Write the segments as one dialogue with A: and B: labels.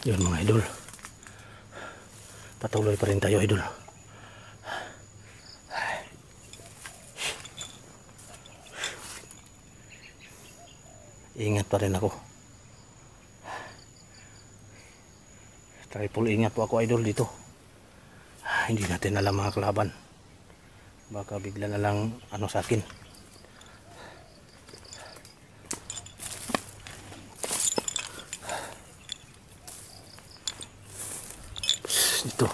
A: Yun mga idol, patuloy pa rin tayo idol. Ingat pa rin ako. Triple ingat po ako idol dito. Hindi natin alam mga kalaban, baka bigla na lang ano sa akin. Dito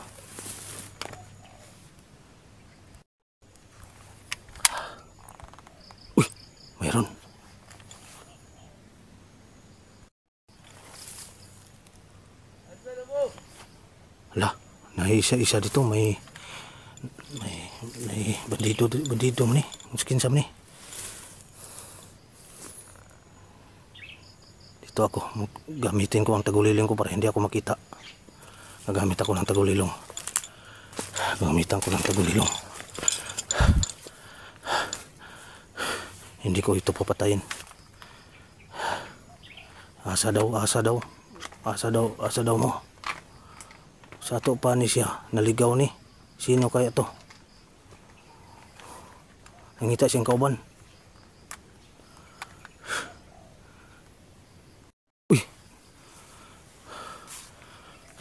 A: mayroon. Ala, naisa-isa dito, may bandido ni, muskin sam ni. Dito ako, gamitin ko ang taguliling ko para hindi ako makita. Nagamit ako ng tagulilong. Gamitan ko ng tagulilong. Hindi ko ito papatayin. Asa daw mo. Sa ato pa ni siya, naligaw ni. Sino kaya to? Nangita siyang kauban. Uy!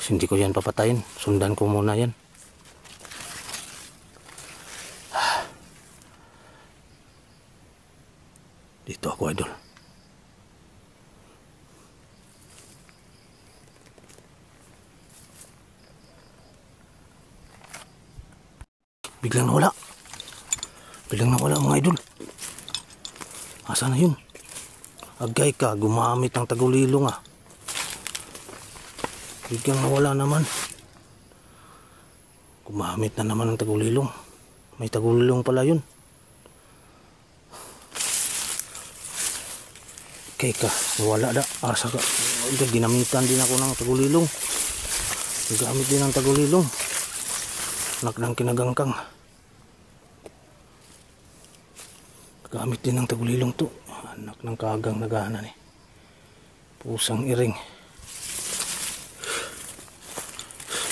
A: Hindi ko yan papatayin. Sundan ko muna yan. Dito ako idol. Biglang nawala mga idol. Asa na yun? Agay ka, gumamit ng tagulilong ah. Biglang nawala naman. Gumamit na naman ng tagulilong. May tagulilong pala yun. Agay ka, nawala da. Asa ka? Ginamitan din ako ng tagulilong. Gamit din ng tagulilong. Anak ng kinagangkang. Gamit din ng tagulilong to. Anak ng kagang nagana ni. Pusang iring.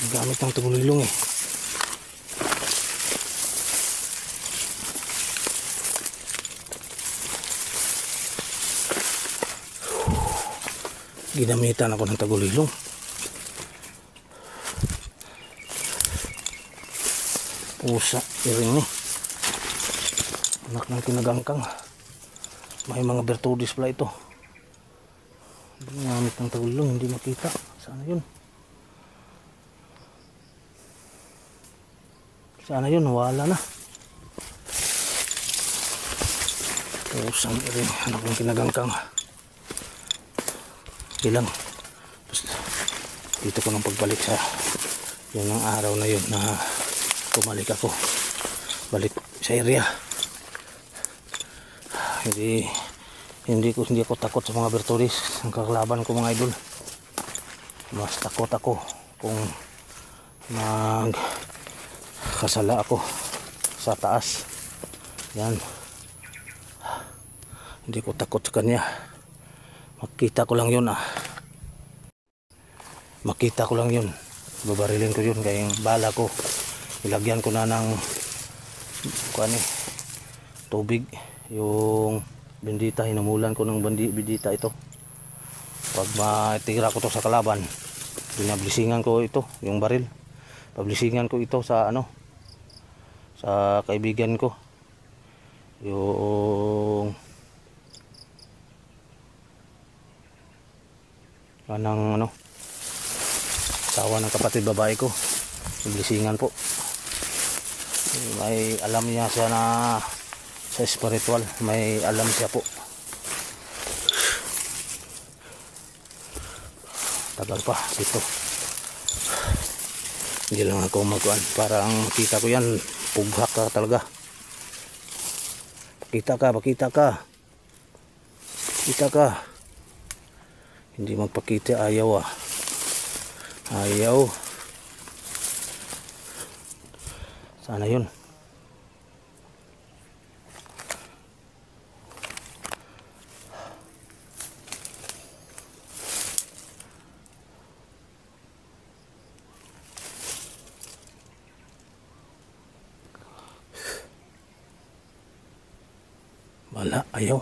A: Gamit ng tagulilong eh. Ginamitan ako ng tagulilong. Pusa iring ni. Anak ng kinagangkang. May mga bertudis pala ito. Ginamit ng tagulilong, hindi makita. Sana yun? Sana yun, wala na. Pusang iring, anak ng kinagangkang. Ilang. Tapos, dito ko nang pagbalik sa yun ang araw na yun na pumalik ako. Balik sa area. Hindi ako takot sa mga bertudis. Ang kakalaban ko mga idol. Mas takot ako kung magkasala ako sa taas. Yan. Hindi ko takot sa kanya. Makita ko lang yun ah. Makita ko lang yun. Babarilin ko yun. Kaya yung bala ko, ilagyan ko na ng tubig. Yung bendita, hinamulan ko ng bendita ito. Pag matira ko to sa kalaban, binablisingan ko ito, yung baril. Pablisingan ko ito sa sa kaibigan ko. Yung asawa ng kapatid babae ko. Biblisingan po. May alam niya siya na sa spiritual, may alam siya po. Tagal pa dito. Hindi lang ako magkuhan. Parang makita ko yan, pughak ka talaga. Pakita ka. Hindi magpakita, ayaw ah. Ayaw. Sana yun. Wala, ayaw.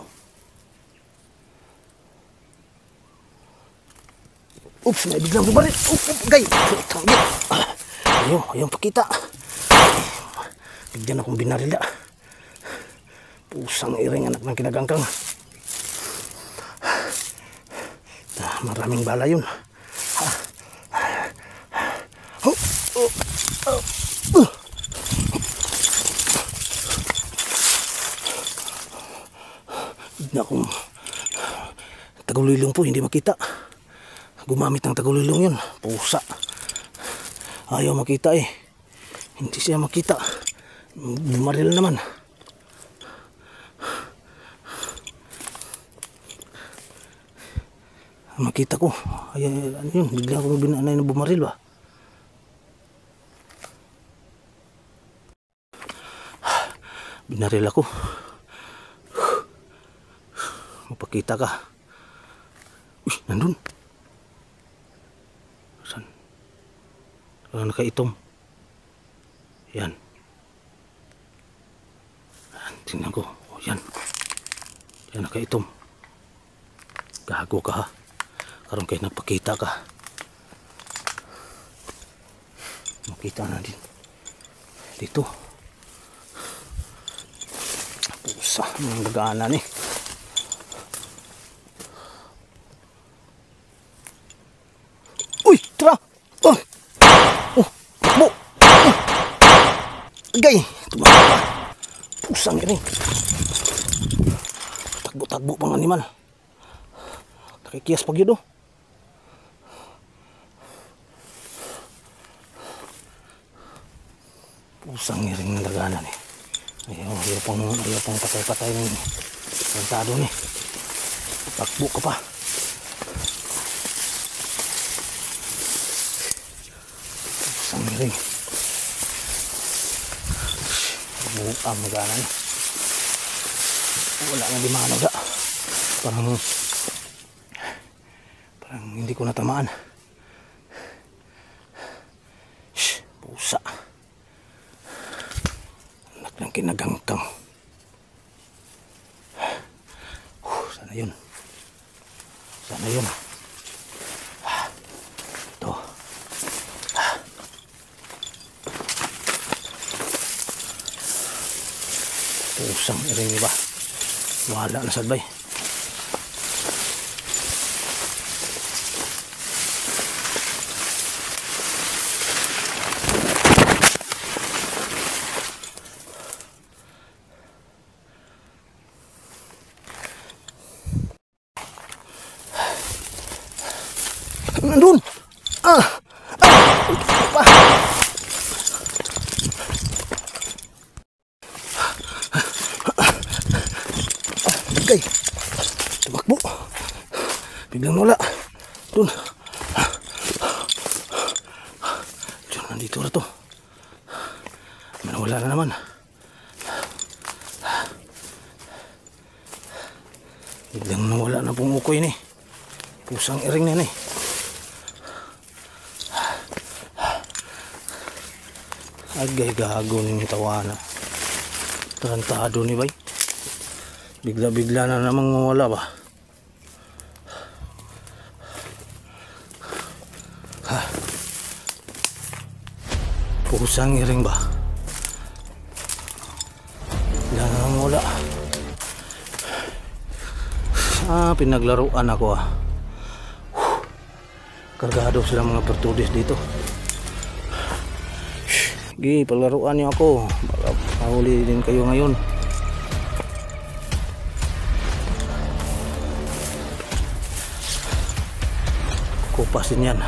A: Oops, may biglang bumarit. Gay. Ayaw pakita. Bigyan akong binarila. Pusang iring anak ng kinagangkang. Maraming bala yun. Bigyan akong tagulilong po, hindi makita. Gumamit ng tagulilong yun. Pusa. Ayaw makita eh. Hindi siya makita. Bumaril naman. Makita ko. Ay, ano yun? Bigla akong binanay na bumaril ba? Binaril ako. Mapakita ka. Uy, nandun. Saan? Saan nakaitom? Yan. Tingnan ko. O, yan. Yan nakaitom. Gago ka ha. Karon kayo nagpakita ka. Makita na din. Dito. Pusa. Ang gagana ni. Uy! Tara! Oh! Oh! Takbo! Oh! Agay! Tumakbo pa. Pusang rin. Takbo-takbo pang animal. Nakikiyas pag yun oh. Pusang ngiring na laganan eh. Ayaw pang patay-patay ng rentado ni. Takbo ka pa. Pusang ngiring. Buang laganan. Wala nga di mano da. Parang hindi ko natamaan. Shhh, pusa. Anak ng kinagangkang. Sana yun. Sana yun. Ito. Pusang iring iba. Wala na sadbay. Nandun! Pa! Okay. Tumakbo. Biglang wala. Dun. Diyan, nandito na to. Wala na naman. Biglang nawala na pong ukoy ni. Pusang iring na ni. Agay gago ng tawana. Tarantado ni bay. Bigla-bigla na namang mawala ba. Pusang iring ba. Bigla na namang mawala. Pinaglaruan ako Kargado sila mga pertudis dito. Gi, paglaruan niyo ako. Mahuli din kayo ngayon. Kupasin yan.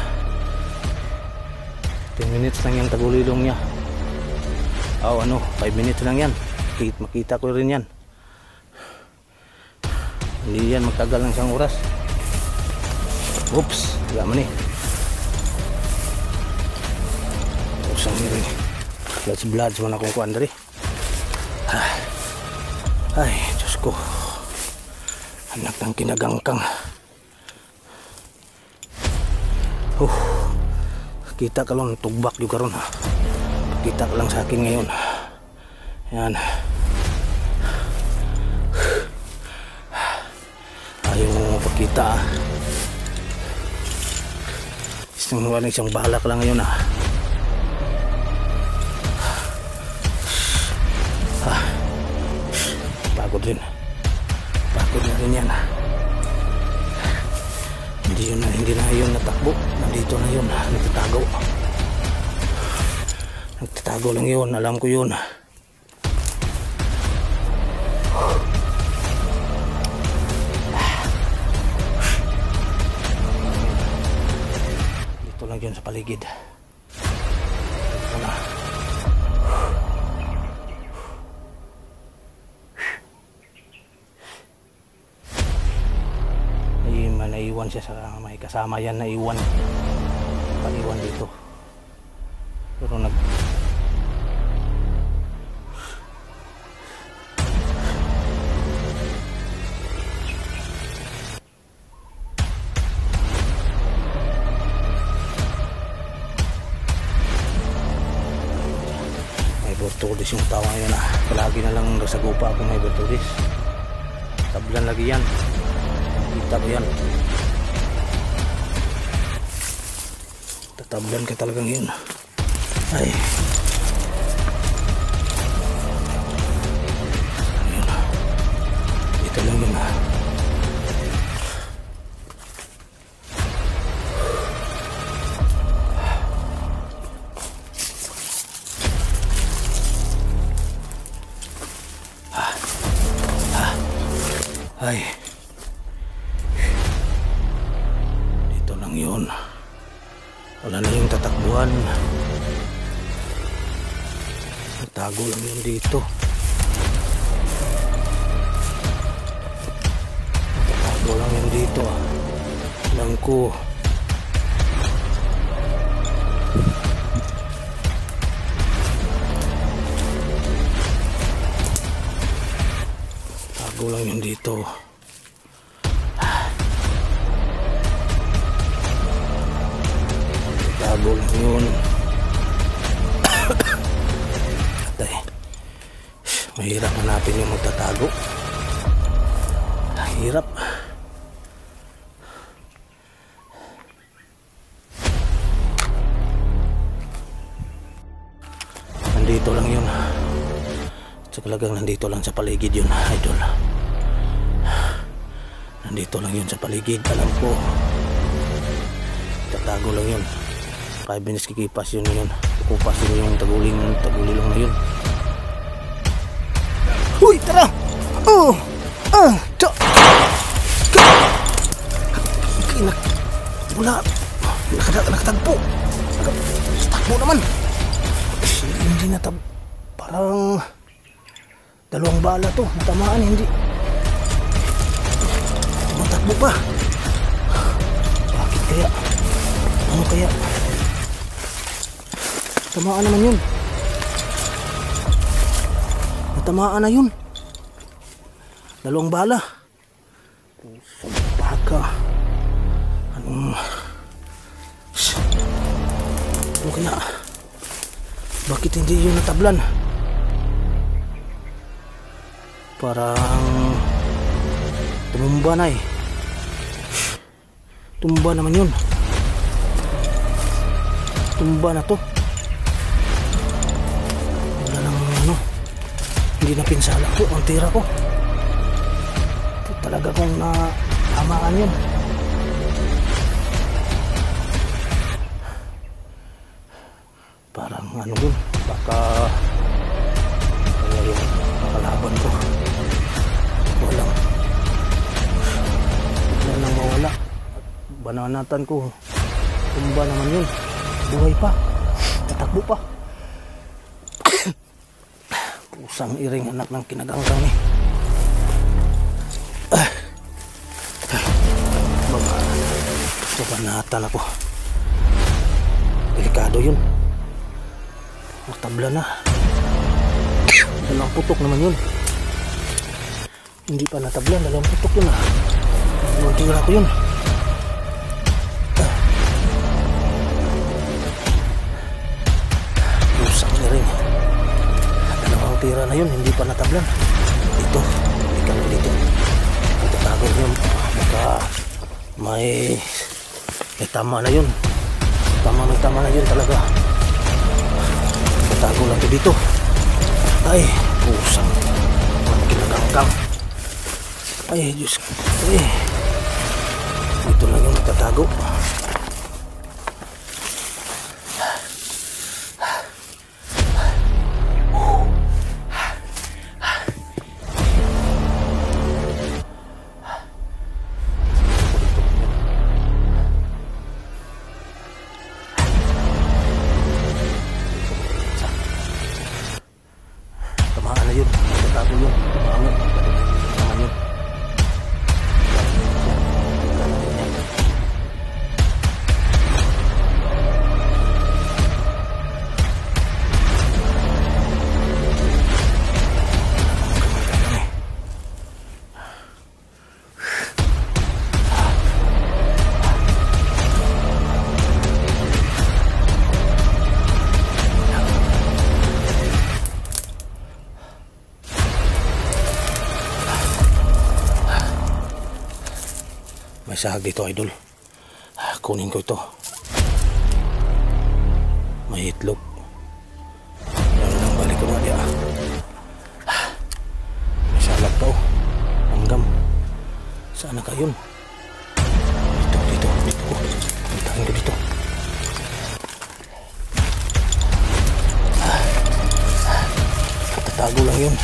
A: 10 minutes lang yung tagulilong niya. 5 minutes lang yan. Makita ko rin yan. Hindi yan magtagal ng isang oras. Oops, wala man eh. Pusang rin. Bloods man akong kuwan dari. Ay, Diyos ko. Anak ng kinagangkang. Kita ka lang tugbak yung karon ha. Kita ka lang sa akin ngayon. Yan. mapakita ah. Isang balak lang ngayon ah. Pagod rin. Pagod na rin yan ah. Hindi na yun natakbo. Nandito na yun. Nagtatago. Nagtatago lang yun. Alam ko yun. Dito lang yun sa paligid. Dito na. Naiwan siya sa may kasama yan, naiwan paliwan dito pero may Bertudis yung tawa yun ah. Palagi na lang nasagupa ako may Bertudis. Tablan lagi yan, kita ko yan. Tatablan ka talagang yun. Ay. Ayun. Dito lang yun ha. Ay. Dito lang yun. Wala na yung tatakbuhan. Tago lang yun dito. Tago lang yun dito ah. Alam ko. Tago lang yun dito. Tago lang yun. Atay. Mahirap hanapin yung magtatago. Mahirap. Nandito lang yun. Talagang nandito lang sa paligid yun, idol. Nandito lang yun sa paligid. Alam ko. Tatago lang yun. 5 minutes kikipas yun yun. Kukupas yun yung tagulilong na yun. Huy, tara! Oh! Ah! Wala. Nakatagpo. Nakatagpo naman. Hindi na parang 2 bala to. Natamaan, hindi. Matakbo pa. Bakit kaya? Ano kaya? Tamaan naman yun. Natamaan na yun. 2 bala. Pusang baka. Ano kaya? Bakit hindi yun natablan? Parang tumumba na eh. Tumba naman yun. Tumba na to. Wala nang ano. Hindi na pinsala ko ang tira ko. Ito talaga kung naamaan yun. Parang ano yun. Baka kaya yung nakalaban ko. Wala nang mawala. Bananatan ko. Tumba naman yun. Buhay pa. Tatakbo pa. Pusang iring anak ng kinagangkang eh. Banatan ako. Delikado yun. Matabla na. 2 putok naman yun. Hindi pa natabla. 2 putok yun ah. Tingnan ko yun. Pusang na rin. 2 tira na yun. Hindi pa natablan. Dito. Hindi ka na dito. Pagkatago yun. Baka may tama na yun. Tama na yun talaga. Tatago lang to dito. Ay, pusang kinagangkang. Ay, Diyos. Ay, dito lang yung tatago. Tamaan na yun. Tatago yun. Tamaan yun. Tamaan yun. May sahag dito, idol. Kunin ko ito. May itlog. Lalo lang balik ko na diya. May salag pa, oh. Langgam. Saan na kayon? Dito. Puntahan ko dito. Tatago lang yun.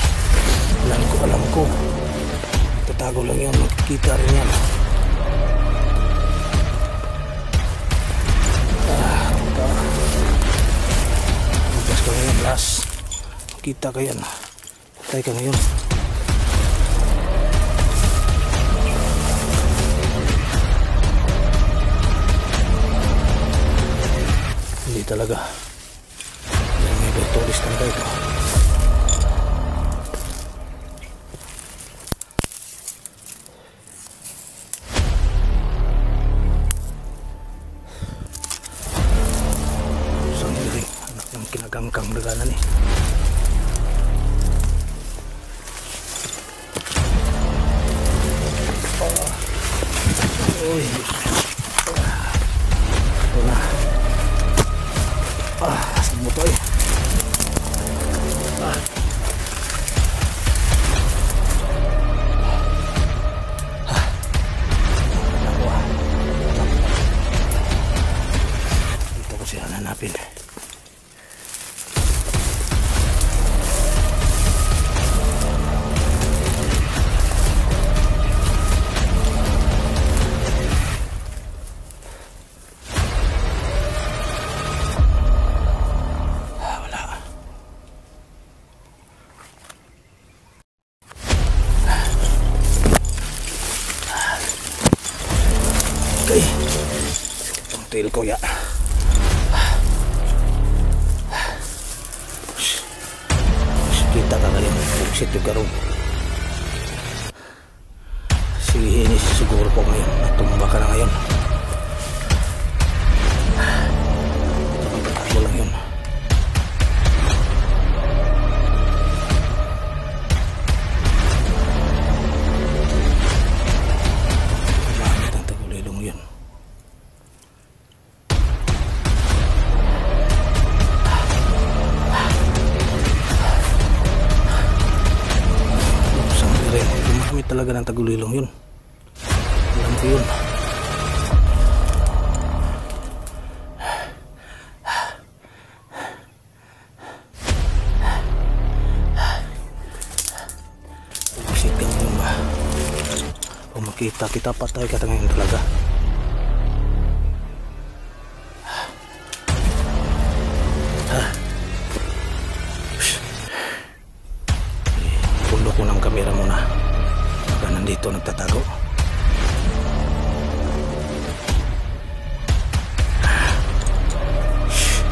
A: Alam ko. Tatago lang yun. Magkikita rin yan. Kita ka yan. Patay ka ngayon. Hindi talaga. May virtualist talaga ito. Sandiring. Anak ng kinagangkang daganan eh. Uy. Ito na. Saan mo to eh? Dito ko siya hanapin. Okay. Ang tail ko ya. Kita ka ngayon. Buksit yung garong. Sige, siguro po ngayon. Natumba ka na ngayon. Tago lang yun. Talaga ng tagulilong yun. Alam ko yun. Busit ka ngayon ba? Kung makita kita, patay ka ngayon talaga. Pundo ko ng kamera muna. Nandito nagtatago.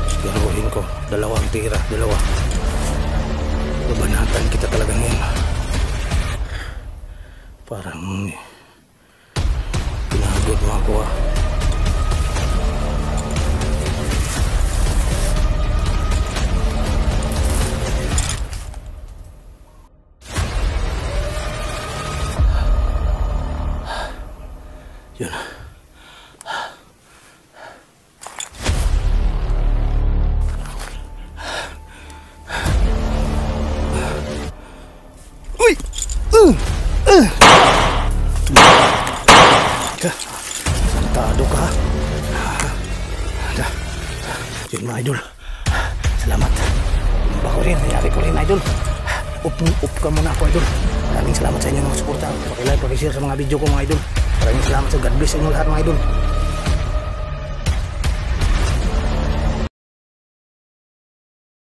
A: Siguruhin ko. Dalawang tira. Babanatan kita talaga ngayon. Parang pinagod mo ako ah. Yun. Uy! Ka. Santado ka. Yun mga idol. Salamat. Tumba ko rin. Nangyari ko rin idol. Up ka muna ako idol. Maraming salamat sa inyo mga suporta. Pakilike, pakishare sa mga video ko mga idol. Maraming salamat sa God bless sa inyo lahat mga idol.